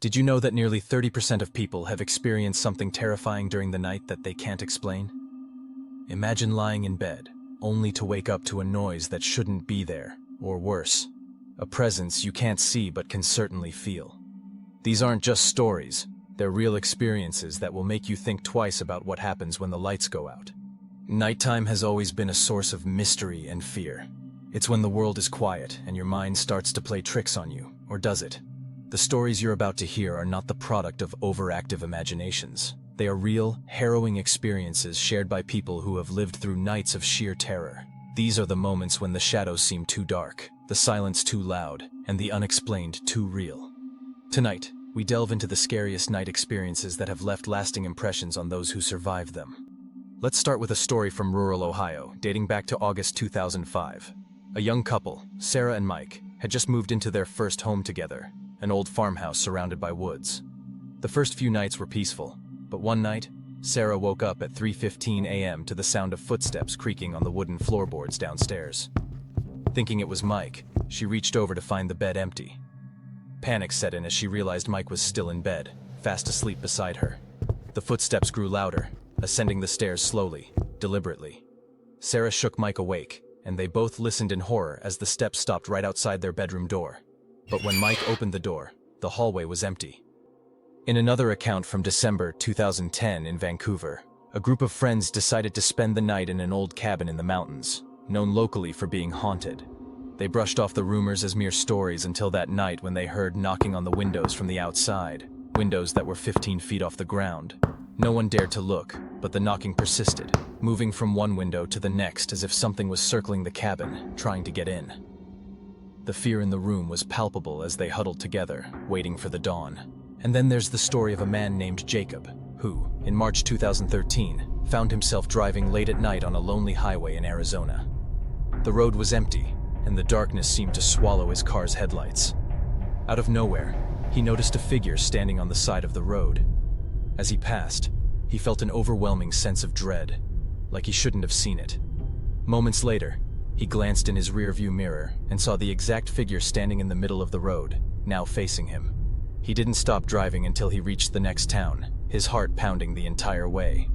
Did you know that nearly 30% of people have experienced something terrifying during the night that they can't explain? Imagine lying in bed, only to wake up to a noise that shouldn't be there, or worse, a presence you can't see but can certainly feel. These aren't just stories, they're real experiences that will make you think twice about what happens when the lights go out. Nighttime has always been a source of mystery and fear. It's when the world is quiet and your mind starts to play tricks on you, or does it? The stories you're about to hear are not the product of overactive imaginations. They are real, harrowing experiences shared by people who have lived through nights of sheer terror. These are the moments when the shadows seem too dark, the silence too loud, and the unexplained too real. Tonight, we delve into the scariest night experiences that have left lasting impressions on those who survived them. Let's start with a story from rural Ohio, dating back to August 2005. A young couple, Sarah and Mike, had just moved into their first home together, an old farmhouse surrounded by woods. The first few nights were peaceful, but one night, Sarah woke up at 3:15 a.m. to the sound of footsteps creaking on the wooden floorboards downstairs. Thinking it was Mike, she reached over to find the bed empty. Panic set in as she realized Mike was still in bed, fast asleep beside her. The footsteps grew louder, ascending the stairs slowly, deliberately. Sarah shook Mike awake, and they both listened in horror as the steps stopped right outside their bedroom door. But when Mike opened the door, the hallway was empty. In another account from December 2010 in Vancouver, a group of friends decided to spend the night in an old cabin in the mountains, known locally for being haunted. They brushed off the rumors as mere stories until that night when they heard knocking on the windows from the outside, windows that were 15 feet off the ground. No one dared to look, but the knocking persisted, moving from one window to the next as if something was circling the cabin, trying to get in. The fear in the room was palpable as they huddled together, waiting for the dawn. And then there's the story of a man named Jacob, who, in March 2013, found himself driving late at night on a lonely highway in Arizona. The road was empty, and the darkness seemed to swallow his car's headlights. Out of nowhere, he noticed a figure standing on the side of the road. As he passed, he felt an overwhelming sense of dread, like he shouldn't have seen it. Moments later, he glanced in his rearview mirror and saw the exact figure standing in the middle of the road, now facing him. He didn't stop driving until he reached the next town, his heart pounding the entire way.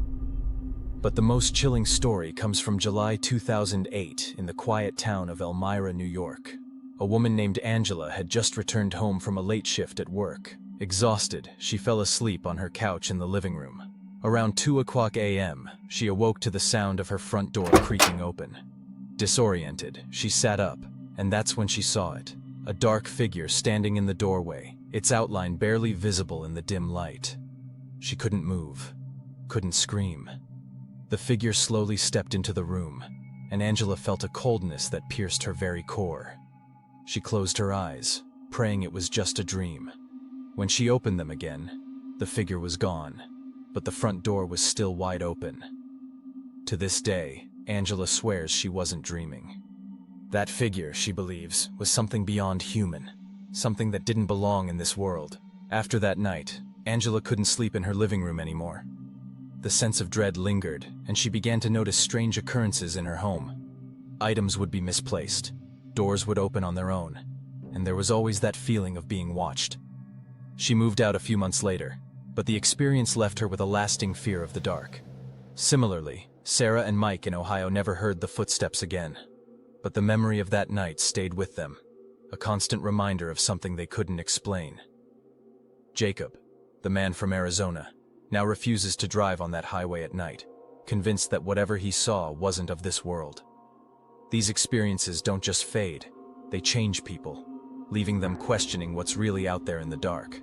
But the most chilling story comes from July 2008 in the quiet town of Elmira, New York. A woman named Angela had just returned home from a late shift at work. Exhausted, she fell asleep on her couch in the living room. Around 2:00 a.m., she awoke to the sound of her front door creaking open. Disoriented, she sat up, and that's when she saw it. A dark figure standing in the doorway, its outline barely visible in the dim light. She couldn't move, couldn't scream. The figure slowly stepped into the room, and Angela felt a coldness that pierced her very core. She closed her eyes, praying it was just a dream. When she opened them again, the figure was gone, but the front door was still wide open. To this day, Angela swears she wasn't dreaming. That figure, she believes, was something beyond human, something that didn't belong in this world. After that night, Angela couldn't sleep in her living room anymore. The sense of dread lingered, and she began to notice strange occurrences in her home. Items would be misplaced, doors would open on their own, and there was always that feeling of being watched. She moved out a few months later, but the experience left her with a lasting fear of the dark. Similarly, Sarah and Mike in Ohio never heard the footsteps again, but the memory of that night stayed with them, a constant reminder of something they couldn't explain. Jacob, the man from Arizona, now refuses to drive on that highway at night, convinced that whatever he saw wasn't of this world. These experiences don't just fade, they change people, leaving them questioning what's really out there in the dark.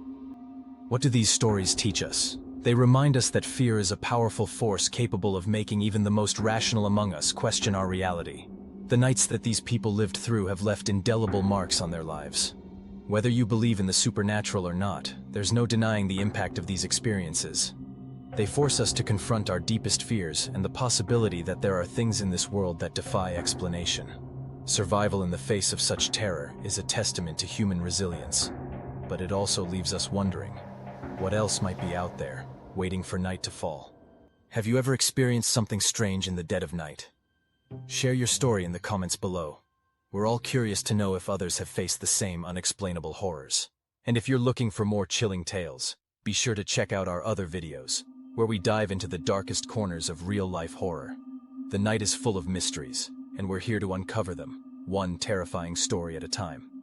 What do these stories teach us? They remind us that fear is a powerful force capable of making even the most rational among us question our reality. The nights that these people lived through have left indelible marks on their lives. Whether you believe in the supernatural or not, there's no denying the impact of these experiences. They force us to confront our deepest fears and the possibility that there are things in this world that defy explanation. Survival in the face of such terror is a testament to human resilience, but it also leaves us wondering, what else might be out there, waiting for night to fall? Have you ever experienced something strange in the dead of night? Share your story in the comments below. We're all curious to know if others have faced the same unexplainable horrors. And if you're looking for more chilling tales, be sure to check out our other videos, where we dive into the darkest corners of real-life horror. The night is full of mysteries, and we're here to uncover them, one terrifying story at a time.